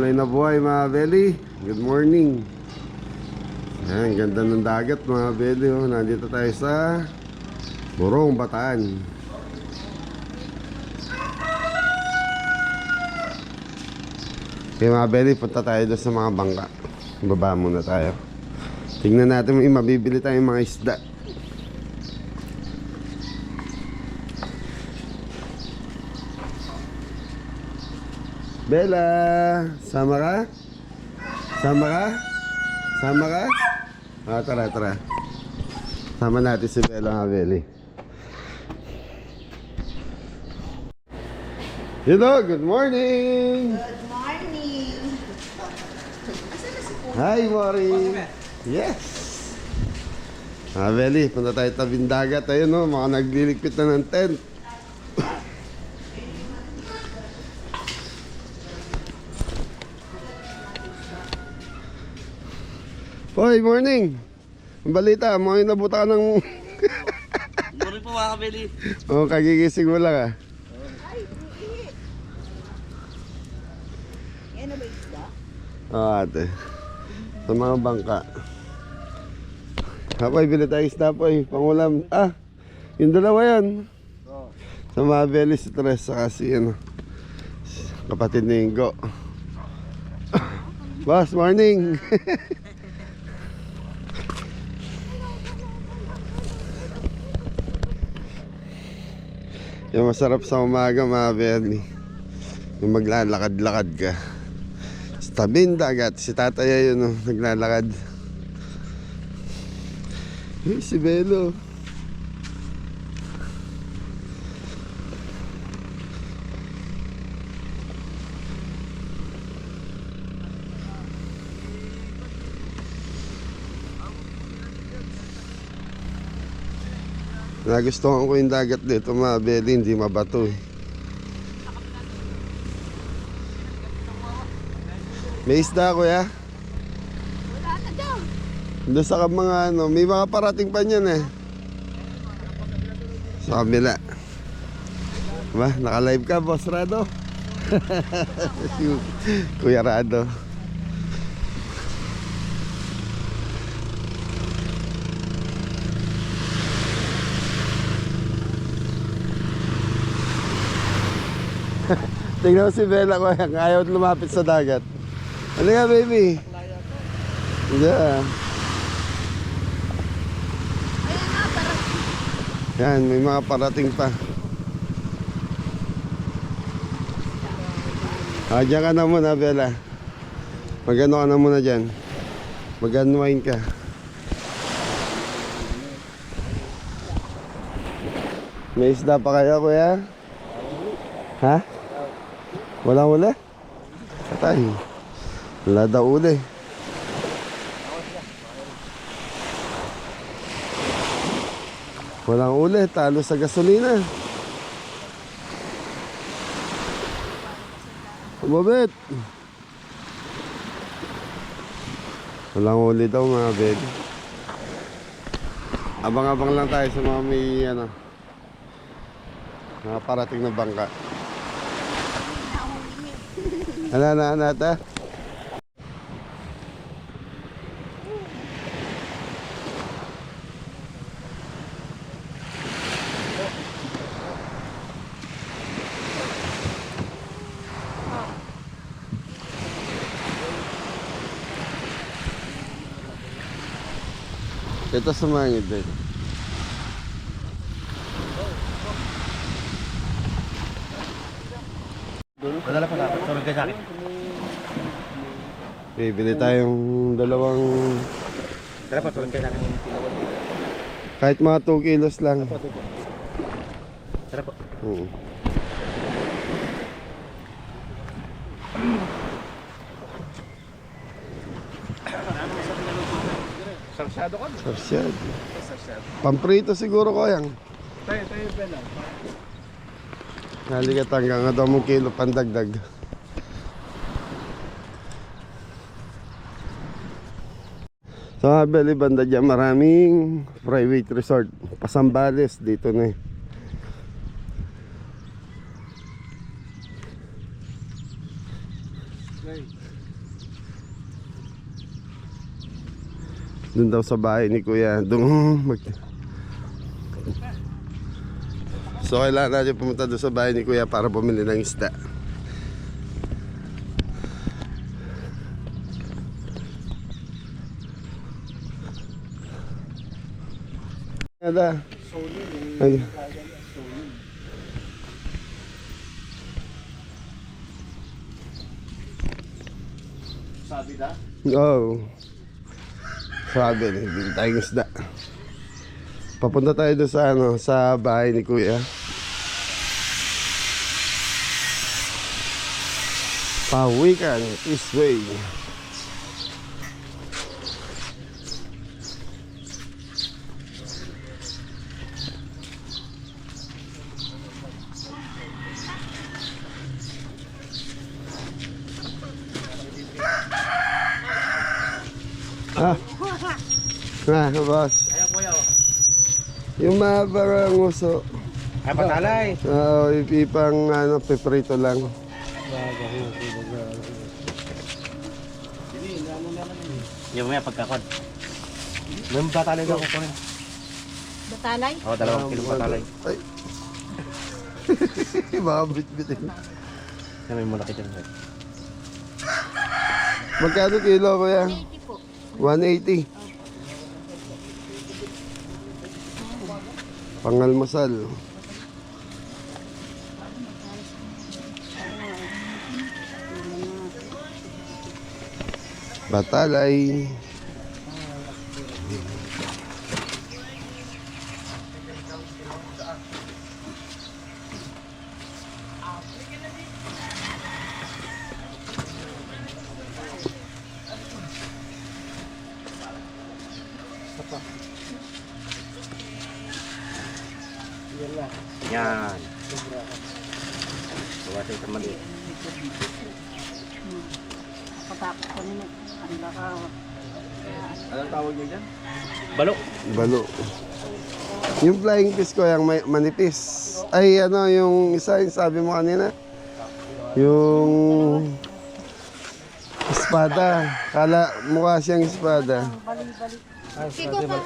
Buhay na buhay mga belly. Good morning. Ayan, ganda ng dagat mga belly. Nandito tayo sa Morong, Bataan. Okay mga belly, punta tayo doon sa mga bangka. Baba muna tayo. Tingnan natin may mabibili tayong mga isda. Bella, sama ka? Sama ka? Sama ka? Ah, tara, tara. Sama natin si Bella nga, Belly. Hello, good morning! Good morning! Hi, Mori! Yes! Ah, Belly, punta tayo tabing dagat. Ayun, no, mga nagliligpit na ng tent. Hoy, morning! Ang balita, mga inabuta ka ng... Morning po mga kabeli. Oo, kagigising mo lang ah. Ay, uwi! Yan na ba isda? Oo, ate. Sa mga bangka. Ako, bili tayo isda po eh. Pangulam. Ah, yung dalawa yan. Sa mga belly stress sa kasi ano. Kapatid ni Ingo. Boss, morning! Yung masarap sa umaga mga belly, yung maglalakad-lakad ka sa tabing dagat. Si tataya yun, naglalakad. Si Belo. Nagustuhan ko yung dagat dito mga belly, hindi mabato eh. May isda kuya? Wala na daw! Doon sa mga ano, may mga parating pa niyan eh. Sa kabila. Diba? Naka-live ka, Boss Rado? Kuya Rado. Tingnan mo si Bella ko, ayaw lumapit sa dagat. Ano nga baby? Yeah. Ayun na, parang... Yan, may mga parating pa. Ah, dyan ka na muna, Bella. Mag-ano ka na muna dyan. Mag-unwind ka. May isda pa kaya, kuya? Ha? Walang uli? Patay. Wala daw uli. Walang uli, talo sa gasolina. Umabit. Walang uli daw mga bed. Abang-abang lang tayo sa mga may ano, mga parating na bangka. Ano na nata? Ito sumangid din. Madala pa dapat. Tulog ka sa akin. Bibili tayong dalawang, Dala pa, tulog ka sa akin. kahit mga 2 kilos lang. Dala po. Oo. Sarsyado ka? Sarsyad. Pamprito siguro ko yan. Tayo pala. Halikat hanggang 2 kilo pandagdag. So Abel, banda dyan maraming private resort. Pasambales dito na eh. Doon daw sa bahay ni Kuya. Doon So kailangan natin pumunta doon sa bahay ni Kuya para bumili ng isda. Ada. Ay. Sabi na? Oo. Sabi, bili tayong isda. Papunta tayo doon sa sa bahay ni Kuya. Pawikan this way. Boss. Ayaw kuya. Yung mabarang uso. Ay, patalay. Oo, ipang peprito lang. Yung mga pagkakod. May patalay daw kukunin. Batalay? Oo, 2 kilo patalay. Ay. Mga bit-bit eh. May malaki dyan. Magkano kilo ba yan? 80 po. 180. Pangalmasal. Batalay. Yan. Buwasin sa mali. Katakot ko nila. Ang baka. Anong tawag niyo dyan? Balo. Balo. Yung flying fish ko, yung manipis. Ay, yung isa, yung sabi mo kanina. Yung espada. Kala, mukha siyang espada. Sigo pa.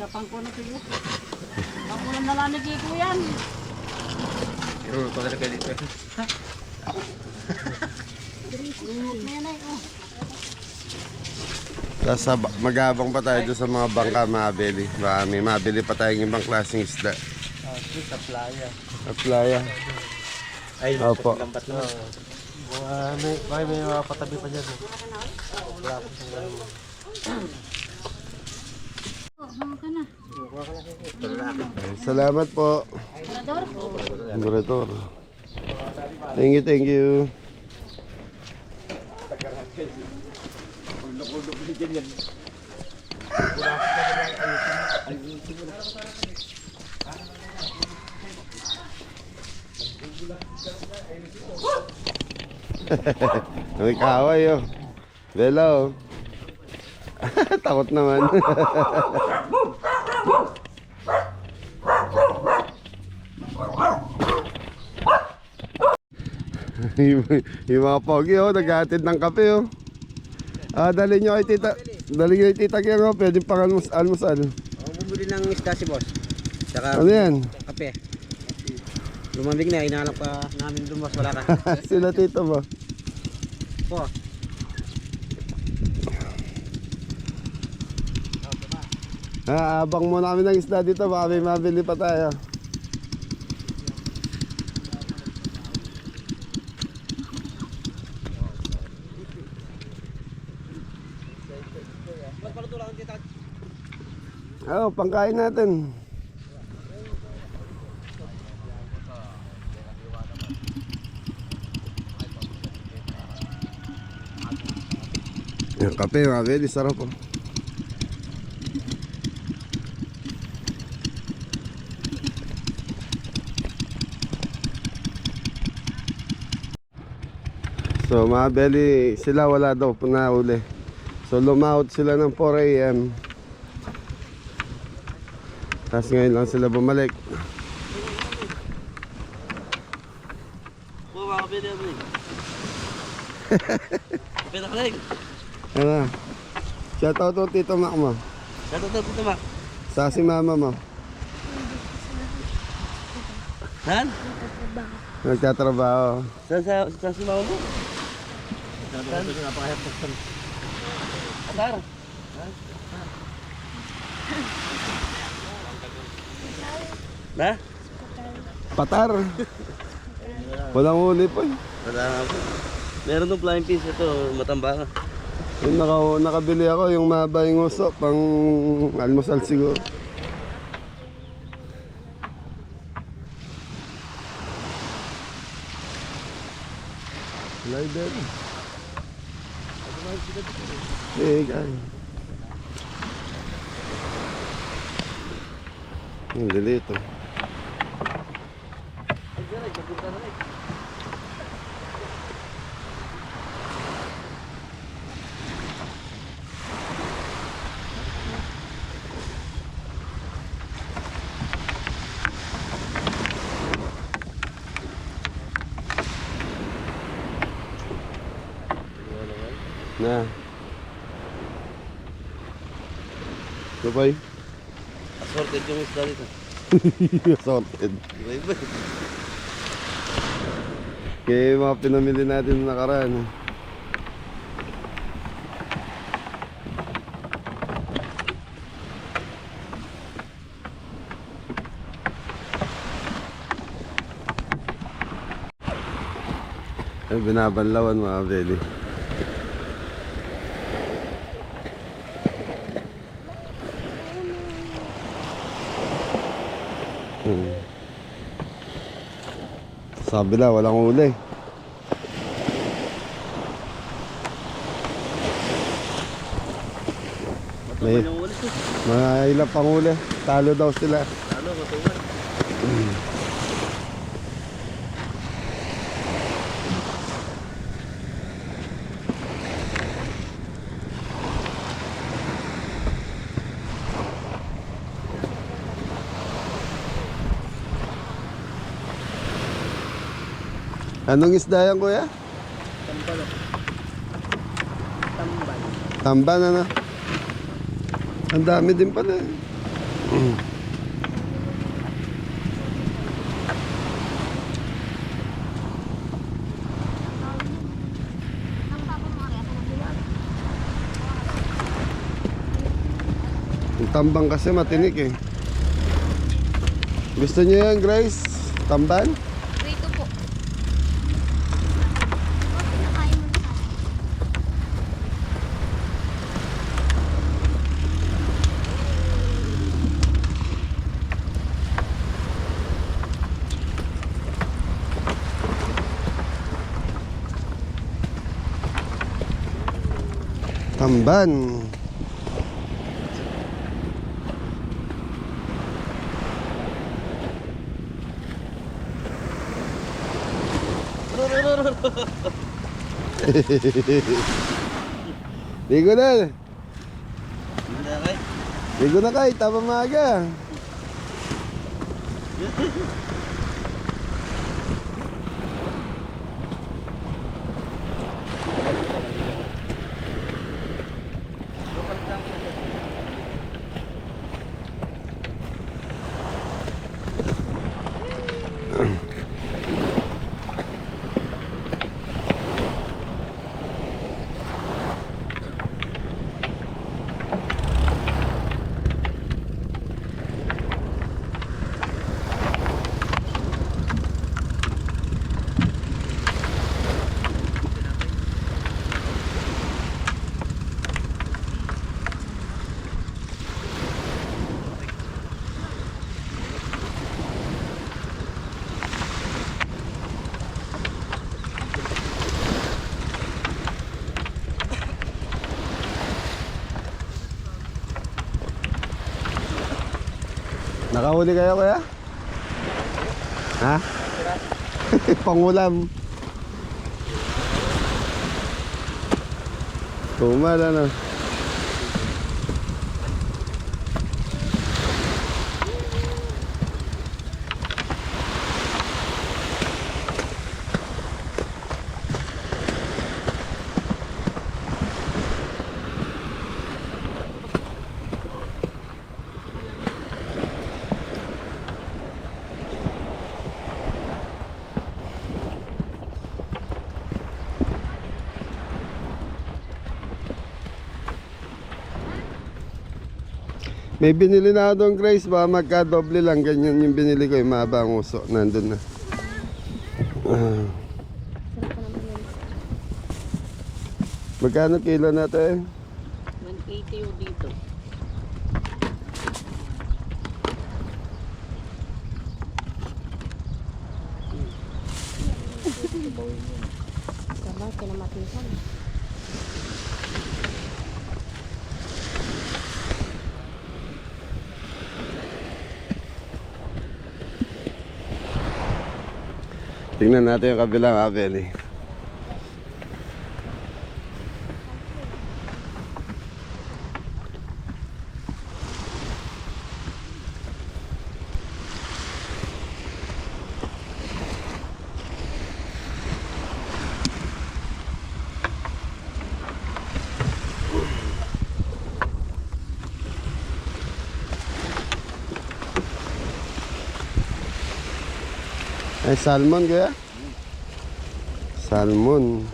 Pang ko na siya. Ako lang nalanig ko yan. Pero ito na kayo dito. Tapos magabang pa tayo doon sa mga bangka mabili. Baka may mabili pa tayong ibang klaseng isda. Sa playa. Sa playa. Ay, Opo. lambat na. May mga patabi pa dyan. Wala ko sa Salamat po. Morador. Thank you. May kaway oh. Belo. Takot naman. yung mga pogi oh, naghatid ng kape oh. Dali nyo kay tita. Dali nyo kay tita Kero, pwede pang almusal. Bumili ng isda si boss. Saka Ano yan? kape. Lumamig na, inahanap pa namin doon boss, wala ka. Sila tito mo. Po. Abang muna kami ng isda dito, baka may mabili pa tayo. Pangkain natin. Yung kape, mabili, sarap po. So mga belly, sila wala daw na uli. So lumaut sila ng 4 AM. Tapos ngayon lang sila bumalik. Oo, mga kapatid mo eh. Pinakalig. Ano? Shoutout to Tito Mac mo. Shoutout Tito Mac. Sa si mama mo. Saan? Nagtatrabaho. Saan si mama mo? Saan? Napakahirap po saan. Atar? Na? Patar. Walang huli po eh. Wala nga po. Meron ng flying fish ito, matamba ka. Yung nakabili ako yung mahaba yung uso pang almusal siguro. Slider. Eh, guys. Ang dito. Na. Sabay. Assorted yung isda dito. Sorted. Iba-iba. Kaya mga pinamili natin na nakaraan. Ay, binabanlawan mga belly. Sa kabila, walang huli. May Yung ulit. mga ilang pang huli. Talo daw sila. Ano, matuwan. Anong isda yan, kuya? Tambal. Tambal. Tamban, ano? Ang dami din pala. Yung tambang kasi matinik eh. Gusto niyo yan, Grace? Tamban? Prito po. Pinakain mo na sa akin. Tamban. Ligo na. Hindi na kay. Ligo na kay, tama maaga. Nakahuli kayo, kuya? Ha? Pangulam. Tumal ano. May binili na ako doon, Grace. Baka magka-doble lang. Ganyan yung binili ko. Yung mahaba ang uso. Nandun na. Magkano kilo natin? 180 yung dito. Sabay, kinamatisan. Tingnan natin yung kabilang abeli. Ay, salmon kaya? Salmon.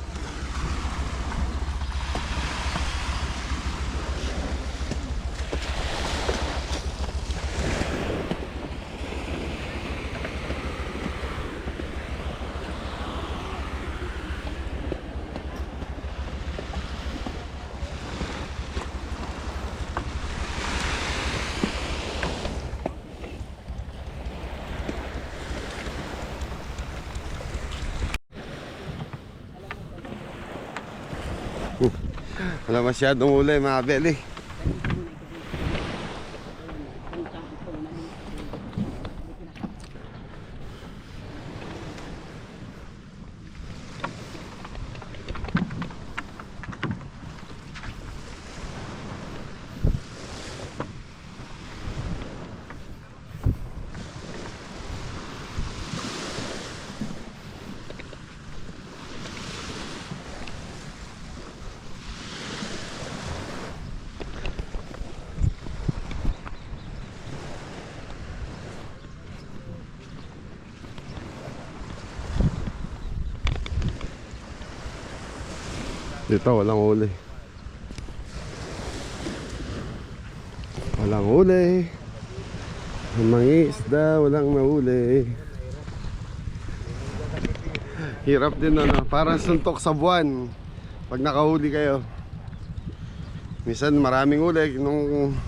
Wala masyadong huli mga beli. Dito walang huli. Walang huli. Ang mga isda walang nahuli. Hirap din ano, parang suntok sa buwan pag nakahuli kayo. Minsan maraming huli nung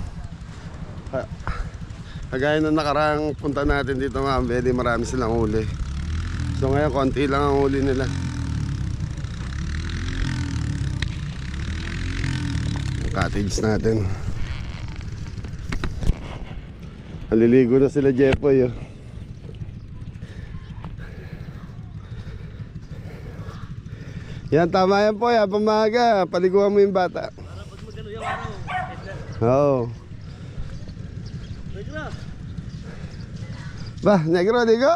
kagaya nung nakarang punta natin dito mga beli, marami silang huli. So ngayon konti lang ang huli nila. Cottage natin. Aliligo na sila Jepoy oh. Yan, tama yan po ya. Pamaga, paliguan mo yung bata. Para pag magano yung araw. Oo. Ba, negro, ligo.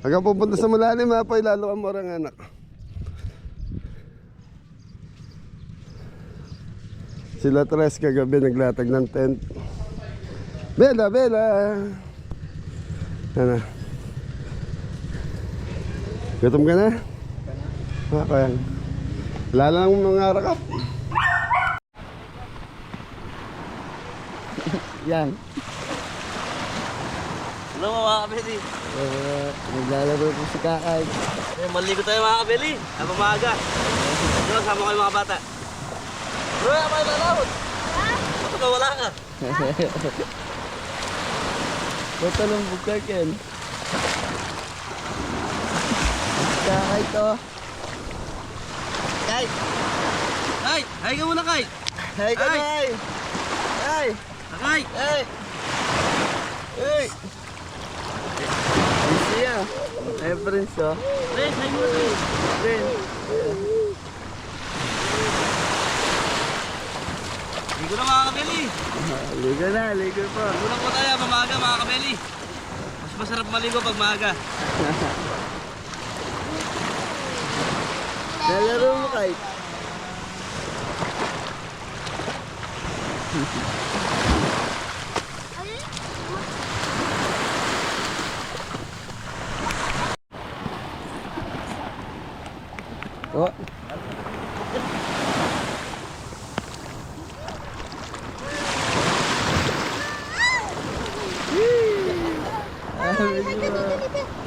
Pag ka pupunta sa malalim ha, po, lalo ang morang anak. Sila tres kagabi naglatag ng tent. Bella, Bella. Ano? Gutom ka na? Kaya. Wala lang mga rakap. Yan. Ano mga kabeli? Naglalaro po si Kakay. Maligo tayo mga kabeli. Ang pamaga. Ano, sama ko yung mga bata. Bro, apa yung malawot? Bakit wala ka? Ba't alam buka, Ken? Kakay to. Kay! Kay! Hay ka muna, Kay! Hey, Kakay! Hey! Kay! Hey! Hey! Easy ah. Hey, Prince oh. Pres, hay muna, Kay! Prince. kabeli. Ligo na, ligo po. Muna po tayo, mamaga mga kabeli. Mas masarap maligo pag maaga. Lalaro mo kahit. Oh.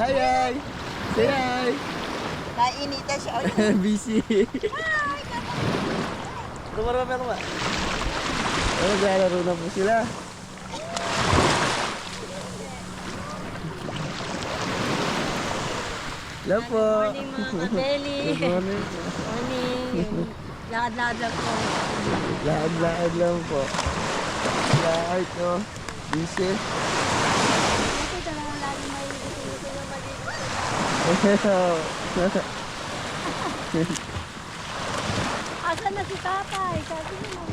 Hi, hi. Say hi. Nainitan siya. Busy. Lumaro pa ba? Naglalaro na po sila. Hello po. Morning mga kabeli. Good morning. Morning. Lakad-lakad lang po. Laad-laad lang po. Laad ko. Busy. Kasi talagang lagi may ito yung maligo. Asan na si tatay? Sabi niya lang.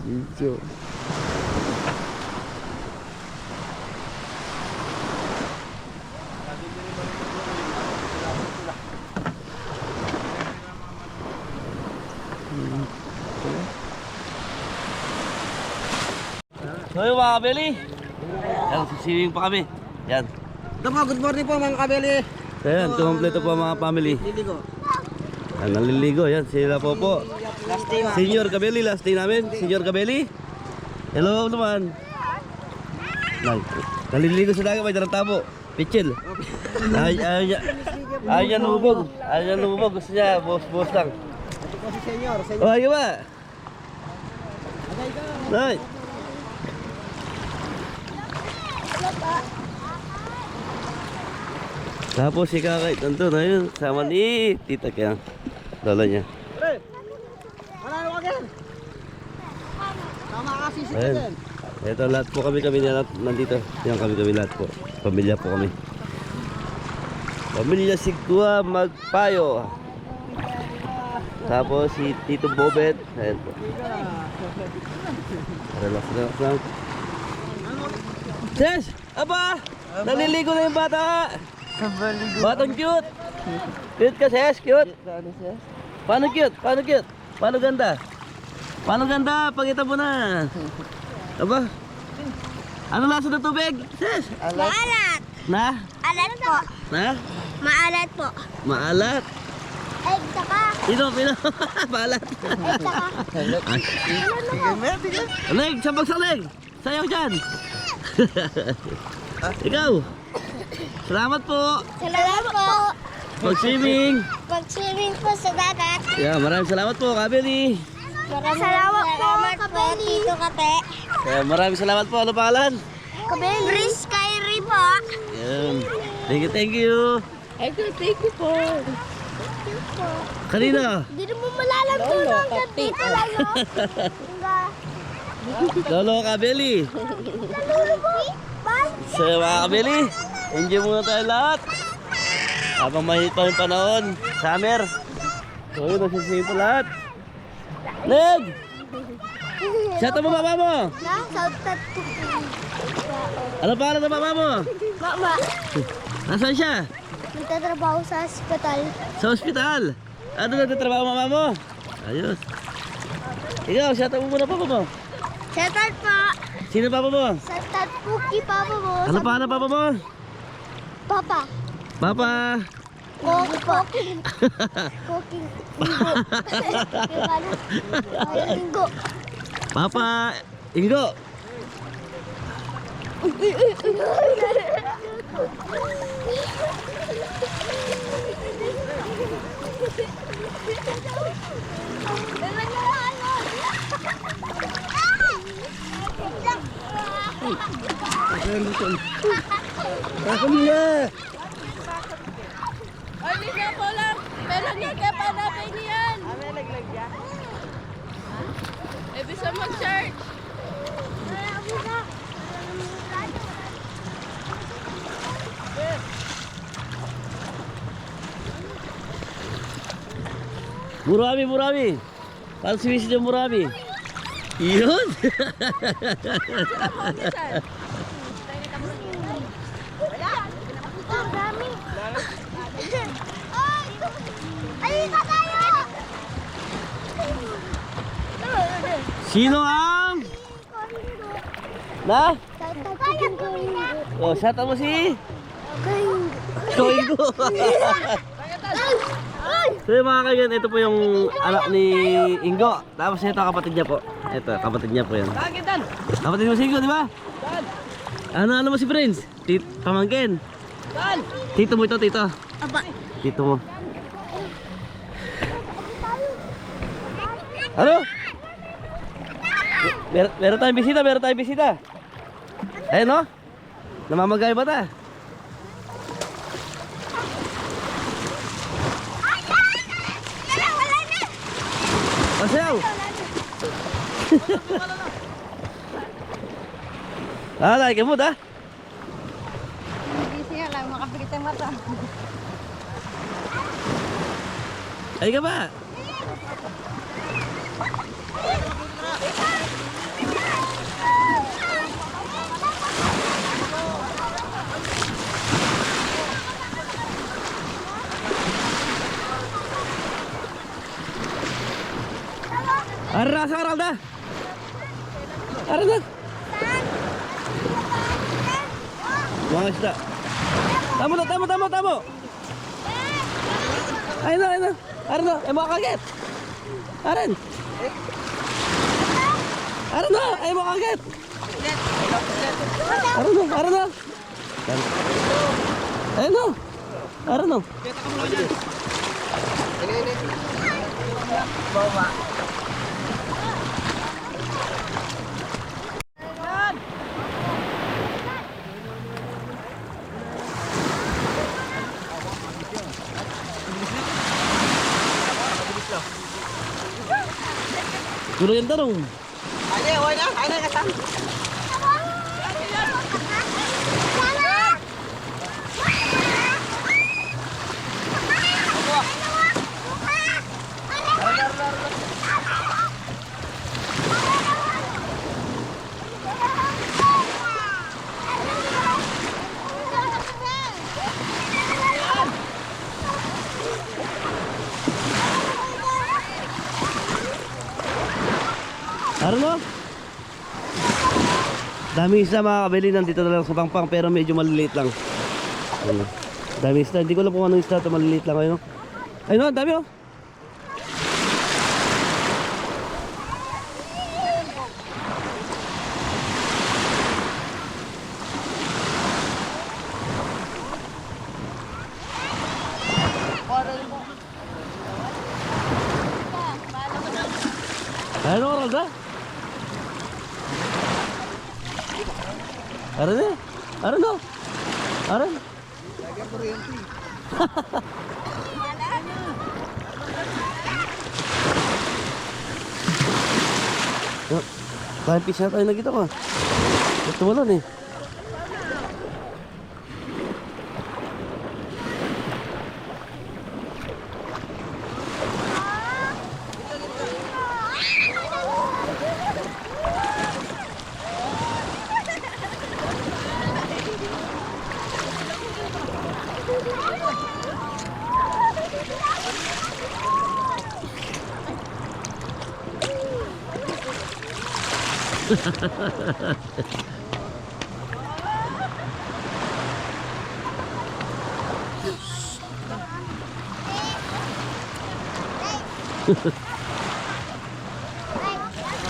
Video. So yung mga kabeli. Yan, sisiwing pa kami. Yan. Good morning po mga kabeli. So yan, kumpleto po mga family. Liligo. Yan, naliligo. Yan, sila po po. Last day ma. Senior Kabeli, last day namin. Senior Kabeli. Hello naman. Naliligo sa dagat, may darang tabo. Pichil. Ayaw niya lumubog. Ayaw niya lumubog. Gusto niya, boss lang. Ito po si Senyor. Oh, ayaw ba? Nay. Tapos si Kakay, tanto na yun. Sama ni Tita kaya. Lola niya. Manalo ka again. Tama kasi si Ayan. Kaden. Ito lahat po kami na nandito. Yan kami lahat po. Pamilya po kami. Pamilya Sigua Magpayo. Tapos si Tito Bobet. Ayan po. Relax lang. Ses! Aba! Naliligo na yung bata! Batang cute! Cute ka, Ses? Cute? Paano cute? Paano cute? Paano ganda? Paano ganda? Pakita mo na. Aba? Ano lasa ng tubig? Ses? Maalat. Na? Alat po. Na? Maalat po. Maalat? Ay, saka. Pino? Maalat? Leg, sabag sa leg! Sayaw dyan! Ikaw! Salamat po! Salamat po. Mag-swimming! Mag-swimming po sa dagat. Yeah, maraming salamat po, Kabeli! Maraming salamat po, Tito Kate. Maraming salamat po. Ano pangalan? Kabeli. Chris Kyrie po. Yan. Thank you. Thank you po. Kanina? Hindi mo malalampo ng dito lang, no? Lolo Kabeli. Bye. So mga Kabeli, enjoy muna tayo lahat. Habang mahit pa yung panahon. Summer. So yun, nagsisingin po lahat. Leg! Shout out mo mama mo! Na, sautat po. Ano pangalan ng mama mo? Mama, Nasaan siya? nagtatrabaho sa hospital. Sa ospital. Ano nagtatrabaho mama mo? Ayos. Ikaw, shout out mo muna papa mo. Shoutout po. Sino papa mo? Shoutout po kay Papa mo. Ano pangalan ng papa mo? Papa. Papa! Cooking. Cooking. Linggo. Papa! Ingo! Ako niya. Ay, hindi po lang. Meron niya kaya panapay niyan. Eh, bisa mag-charge. Murami, murami. Paano sumisid yung murami? Yun. Dami. Ay, tayo! Sino ang? Na? Oh, shout out mo si? Koingo. So yung mga kaibigan, ito po yung anak ni Ingo. Tapos ito kapatid niya po. Ito, kapatid niya po yan. Kapatid mo si Ingo, di ba? Ano mo si Prince? Pamangkin. Tito mo ito, tito. Tito mo. Ano? Meron tayong bisita, meron tayong bisita. Ayun no? Namamagay ba ta? Pasayaw! Like mo da? Hindi siya lang makapikit ang mata. Ay ka ba? Arra sa aral dah. Arra dah. Mga isda. Tamo na, tamo. Ayun na. Arra na, ay makakaget. Aran. Arra na, ay makakaget. Arra na. Ayun na. Arra na. Bawa. Dulu yang tarung. Ada kasam. Arno? Dami isda mga kabili, nandito na lang sa Pangpang pero medyo maliliit lang. Ano? Dami isda, hindi ko alam kung anong isda ito, maliliit lang ayun. Ayun, dami oh. Ano oras na? Aran na? Aran na? Aran? Lagyan kuryente. Kahit pisa tayo na kita ko. Ito wala eh.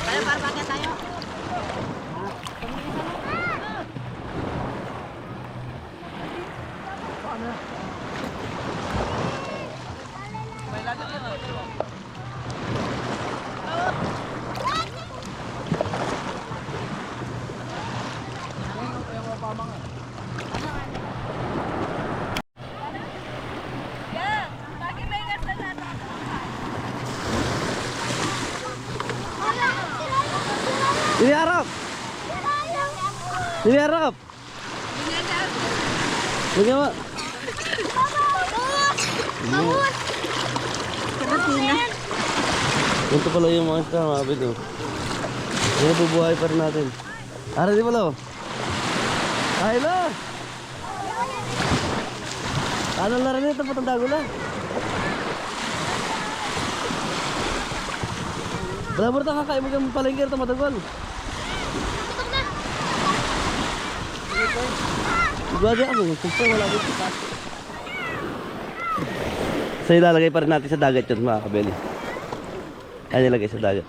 Tayo, parpakin tayo. Ini Arab. Ini Arab. Bagaimana? Bangun! Bangun! Ganito pala yung mga isda mga kapatid. Oh. Yan, bubuhay pa rin natin. Ara di pala oh. Ay na! Ano na rin ito? Patanda ko lang. Beraber tak kakak yang palengker teman-teman. Gua aja aku, susah wala dito. Sa ilalagay pa rin natin sa dagat yun mga kabeli. Ayan ilagay sa dagat.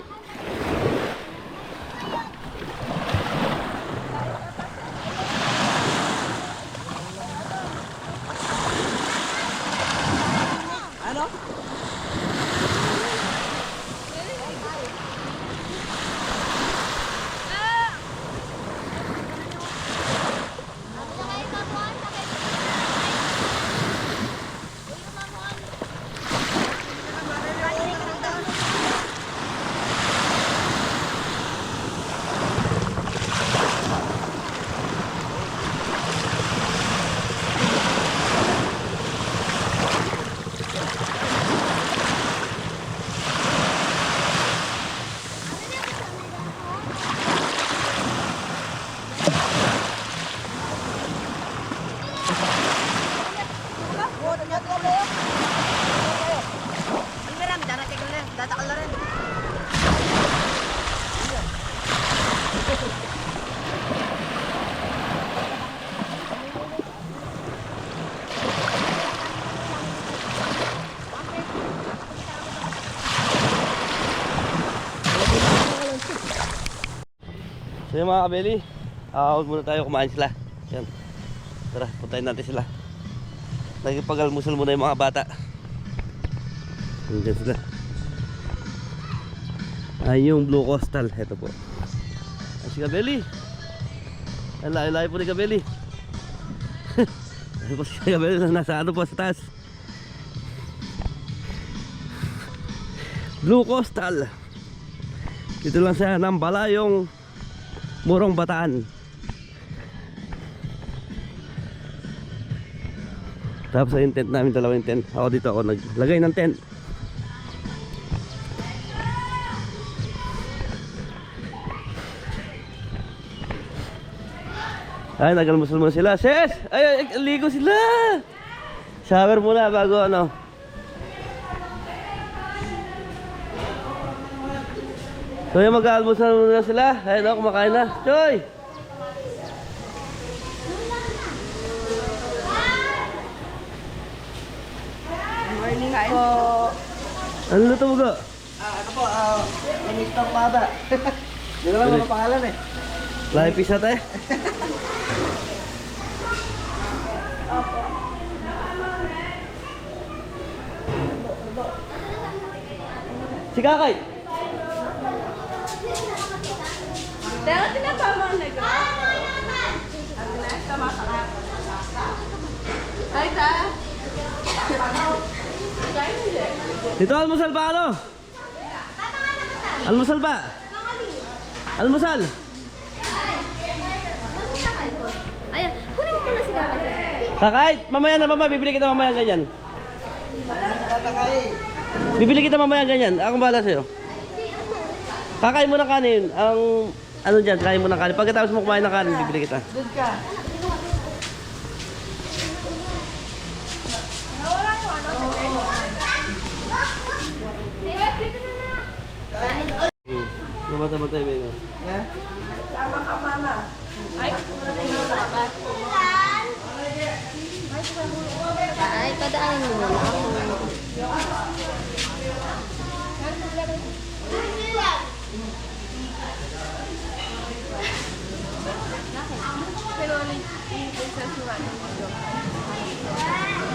So yun mga kabeli, huwag muna tayo kumain sila. Yan. Tara, puntayin natin sila. Nagpag-almusal muna yung mga bata. Nandiyan sila. Ay yung Blue Coastal, heto po. Ay si Kabeli. Ang layo-layo po ni Kabeli. Ay po si Kabeli, nasa ano po sa taas. Blue Coastal. Dito lang sa Nambala yung Morong Bataan. Tapos yung tent namin, dalawang tent. Ako dito ako naglagay ng tent. Ay, nagalmusal muna sila. Ses! Ay, ligo sila! Shower muna bago ano. So yung mag-almusal muna sila. Ayun o, kumakain na. Choy! Morning po. Ano luto mo go? Ano po, minitang pada. Hindi ko lang mga pangalan eh. Live pizza tayo. Si Kakay! Pero tinapama na ka. Ay, ta. Dito almusal ba ano? Almusal ba? Almusal! Ayan, kunin mo na si Kakay. Kakay! Mamaya na mama, bibili kita mamaya ganyan. Bibili kita mamaya ganyan. Ako bahala sa'yo. Kakain mo ng kanin. Ang ano dyan, kain mo ng kanin. Pagkatapos mo kumain ng kanin, bibili kita. Doon ka. Lumata-matay ba yun? Ay, padaanin mo muna ako.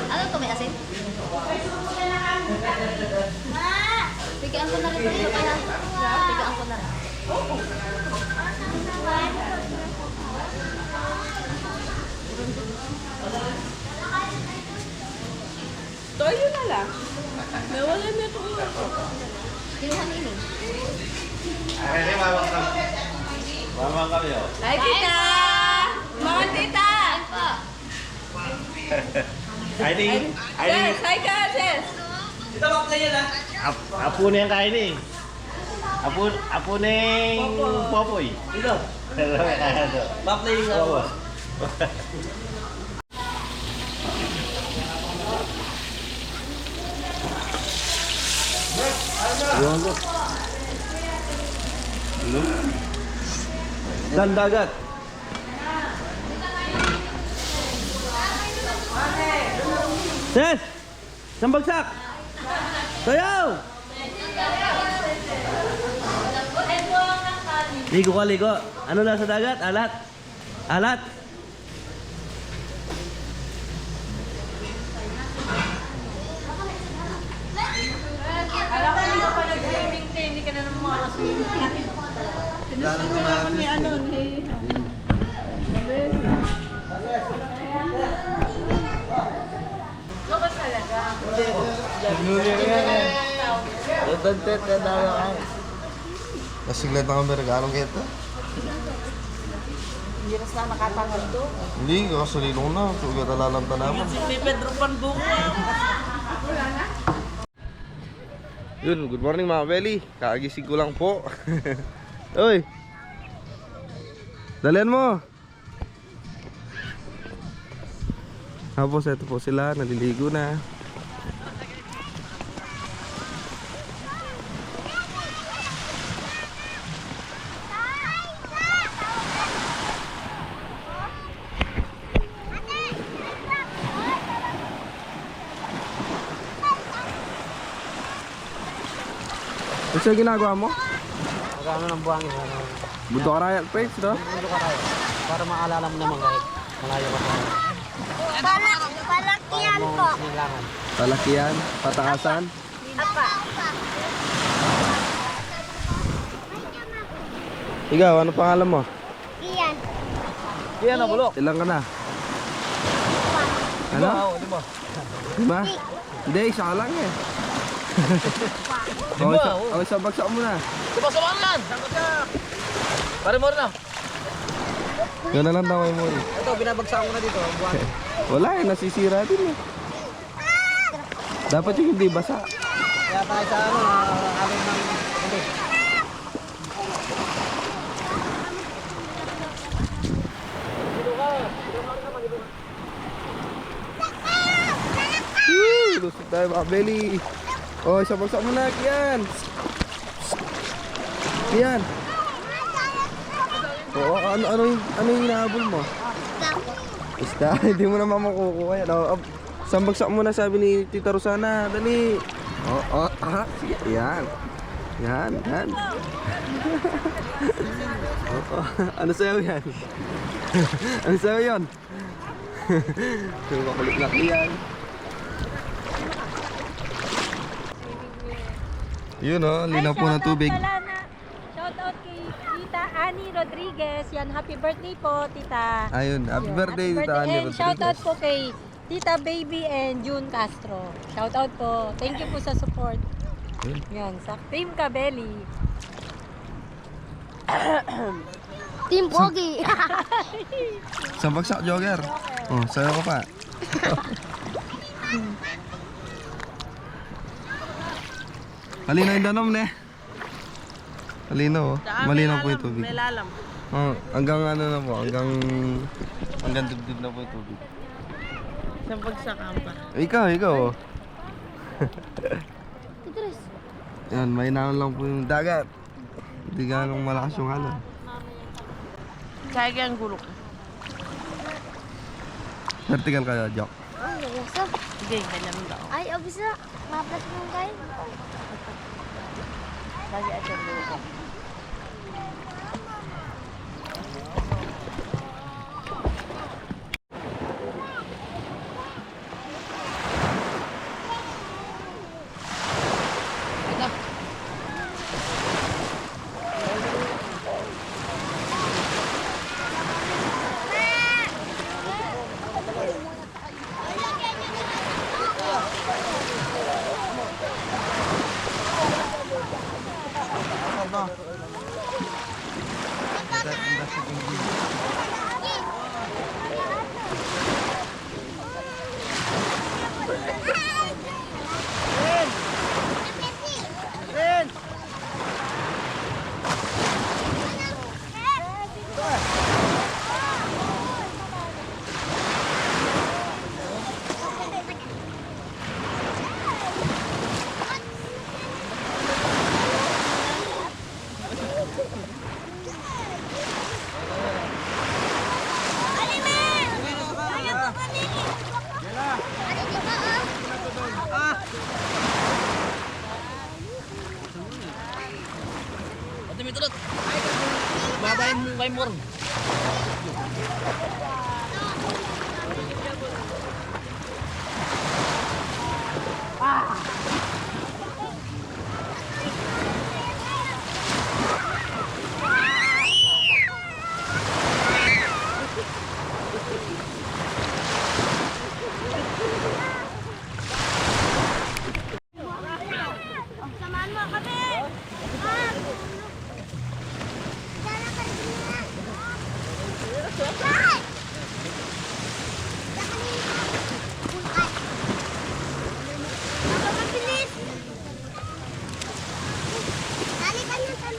Ano to, may asin? Bigyan ko na rin ito kaya. Bigyan ko na rin. Toyo na lang. May wala na ito. Kinuha nini. Mamang kami oh. Ay, tita! Mga tita! Aining, Yes, hi ka, Jess! Ito ba kayo na? apo na yung kain eh. Apo ning Popoy. Ito. Paplaying ako. Dan dagat. Ses! Isang bagsak! Sayaw! Ligo ka, ligo. Ano na sa dagat? Alat? Alat? Alam ko hindi ka pa nag-swimming te, hindi ka na naman makaka-swimming. Tinusunan ako ni ano, ni... Labas talaga. Ibantet na daw ay. Nasiglat na kami regalong kita. Hindi na sila nakatanggal to. Hindi, kasalino na. Sugat alalamta naman. Si Pedro Panduko. Yun, good morning mga belly. Kakagising ko lang po. Uy! Dalian mo! Tapos ito po sila, naliligo na. Ano siya ginagawa mo? Magkano ng buhangin? Buto karayat page, no? Mundo ka tayo. Para maalala mo naman kahit malayo ka tayo. Palakihan po. Sinilangan. Palakian, pataasan. Apa. Ikaw, ano pangalan mo? Iyan. Yan na bulok. Ilang ka na? Ano? Lima. Lima? Hindi, isa ka lang eh. Isang bagsak mo na. Diba sa yan? Pare mo rin na. Gano'n lang taway mo rin. Ito, binabagsak ko na dito. Buhangin. Wala eh, nasisira din eh. Dapat yung hindi basa. Kaya tayo sa ano, amin ng... Hindi. Lusot tayo mga belly. Oh, isang bagsak mo na, Kian. Kian. Oo, ano yung hinahabol mo? Isda, hindi mo naman makukuha yan. Isang bagsak mo na, sabi ni Tita Rosana. Dali. Sige, yan. Yan. Ano sa'yo yan? Ano sa'yo yan? Makulit na Kian. Yun oh, linaw po ng tubig. Shout out kay Tita Annie Rodriguez. Yan, happy birthday po, Tita. Ayun, happy birthday Happy Tita Annie And shout out Rodriguez. po kay Tita Baby and June Castro. Shout out po. Thank you po sa support. Yan, sa Team Kabeli. Team Pogi. Isang bagsak, jogger. Oh, sayo ko pa. Malinaw yung danom, ne? Malinaw, oh. Malinaw po yung tubig. Lalam. Oh, hanggang ano na po, hanggang dibdib na po yung tubig. Isang bagsakan pa. Ikaw, oh. Yan, may naon lang po yung dagat. Hindi ganong malakas yung alon. Kaya ang gulok. Vertical kayo, Jock. Ay, nagasa. Sige, ganyan daw. Ay, obis na. Maplas mo kayo. Lagi aja dulu. may tulot. Babayin mo kay Mor. Samahan mo kami! Ah! Dala ka din. Ay! Baka mabilis! Dali ka na sa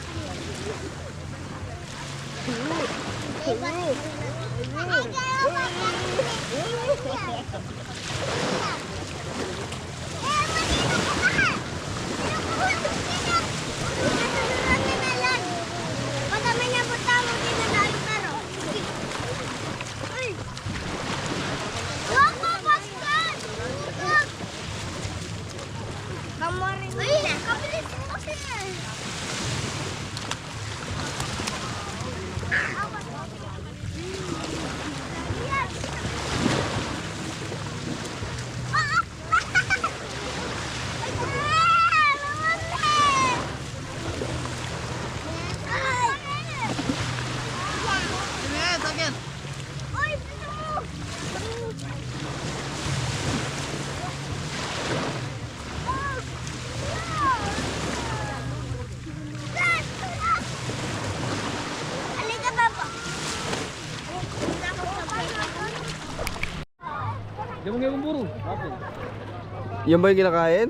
Yan ba yung kinakain?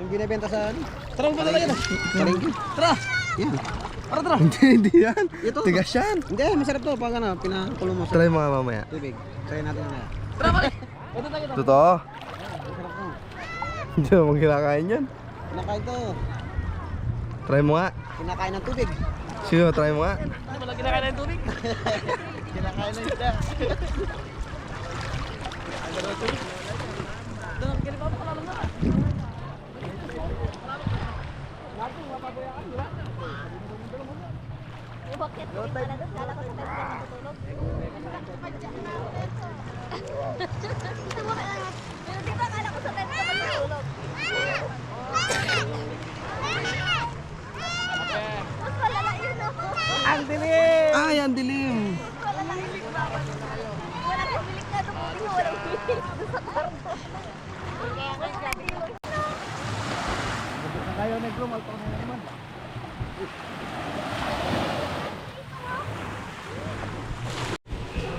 Yung binibenta sa ano? Tara, mo talaga na. Palengke. Tara. Yan. Tara. Hindi yan. Ito. Tigas yan. Hindi, masarap to pag ano, pinakulo mo sa Try mga mamaya. tubig. Try natin na. Tara, pare. Ito tayo. Totoo? Masarap to. Hindi mo kinakain yan. Kinakain to. Try mo nga. Kinakain ng tubig. Sino, try mo nga. Wala kinakain ng tubig. Kinakain ng isda. Bakit? Talaga, kala ko sa tayo ka matutulog. Dito mo kaya. Pero di ba kala ko sa tayo ka matutulog? Mas malala yun ako. Ang dilim! Ay, ang dilim. Mas malala yun. Walang pumilik na doon. Walang pumilik doon sa kwarto. Kaya nga nagilog. Kayo negro, malpang na naman.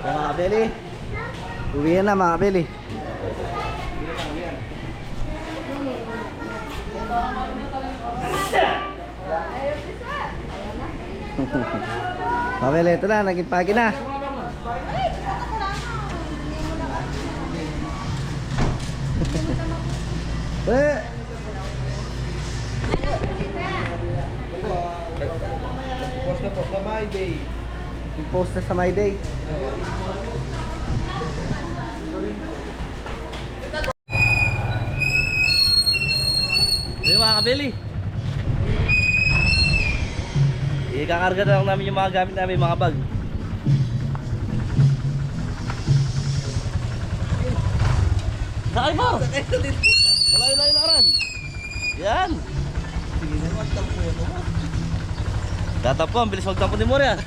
Mga kabeli. Uwihan na mga kabeli. Kabeli, ito na, naging pagi na. Eh! Post na my day. Post na sa my day. Hey mga kabeli. Ikakarga na lang namin yung mga gamit namin, mga bag. Sakay mo! Malayo-layo lakaran. Yan! Tatampo, ang bilis magtampo ni Moria.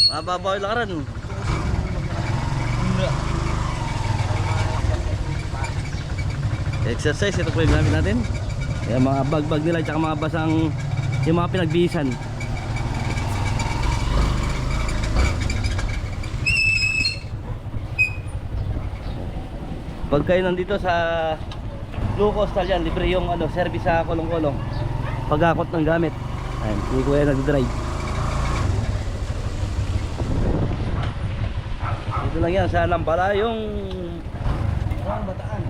Mababaw yung lakaran. Exercise, ito po yung gamit natin. Yung mga bag-bag nila, tsaka mga basang, yung mga pinagbihisan. Pag kayo nandito sa Blue Coastal yan, libre yung service sa kolong-kolong. Pag-akot ng gamit. Ayan, hindi ko yan nag-drive. Dito lang yan sa Lambala, yung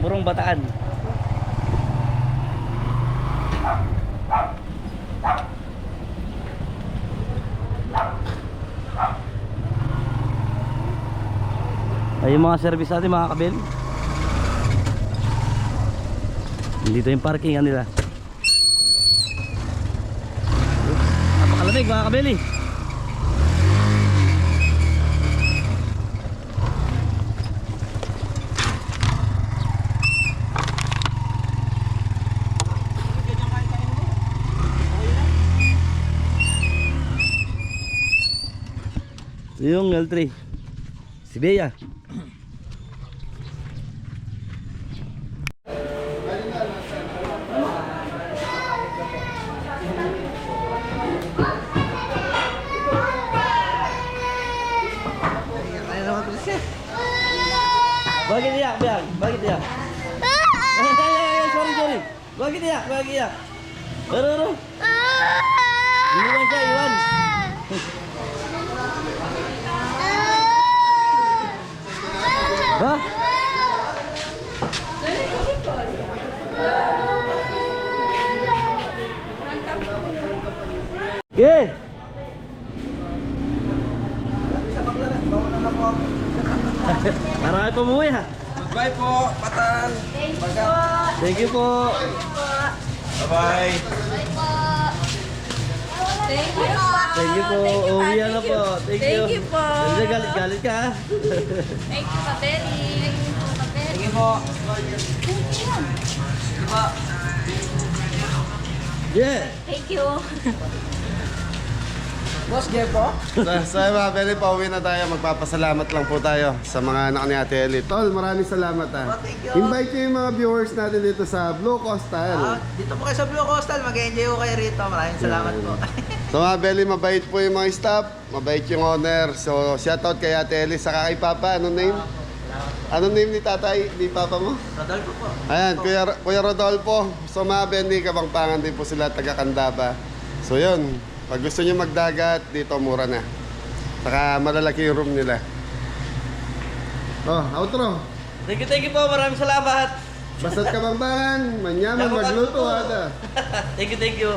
Murong Bataan. Ay, yung mga service natin mga kabel. Dito yung parking nila. Napakalaki. Malamig mga kabeli. Yung L3 si Bea. Bakit iyak, Bea? Bakit iyak? Sorry. Bakit iyak? Bakit iyak? Ano? Iwan siya, iwan. Ha? Okay. Marami pa umuwi ha. Goodbye po, Patan. Thank you po. Bye-bye. Thank you po. Thank you po. Uwi na po. Thank you. Thank you po. Hindi galit ka ha. Thank you, Kapeli. Sige po. Yeah. Thank you. Boss, Jeff po. So mga pwede, pauwi na tayo. Magpapasalamat lang po tayo sa mga anak ni Ate Ellie. Tol, maraming salamat ha. Thank you. Invite nyo yung mga viewers natin dito sa Blue Coastal. Dito po kayo sa Blue Coastal. Mag-enjoy ko kayo rito. Maraming salamat po. So mga Belly, mabait po yung mga staff. Mabait yung owner. So shoutout kay Ate Ellie. Saka kay Papa, anong name? Anong name ni tatay, ni Papa mo? Rodolfo po. Ayan, Kuya Rodolfo. So mga Benny, Kabangpangan din po sila, taga Candaba. So yun, pag gusto nyo magdagat, dito mura na. Saka malalaki yung room nila. Oh, outro. Thank you po. Maraming salamat. Basta't Kabangpangan, manyaman magluto ada. Thank you.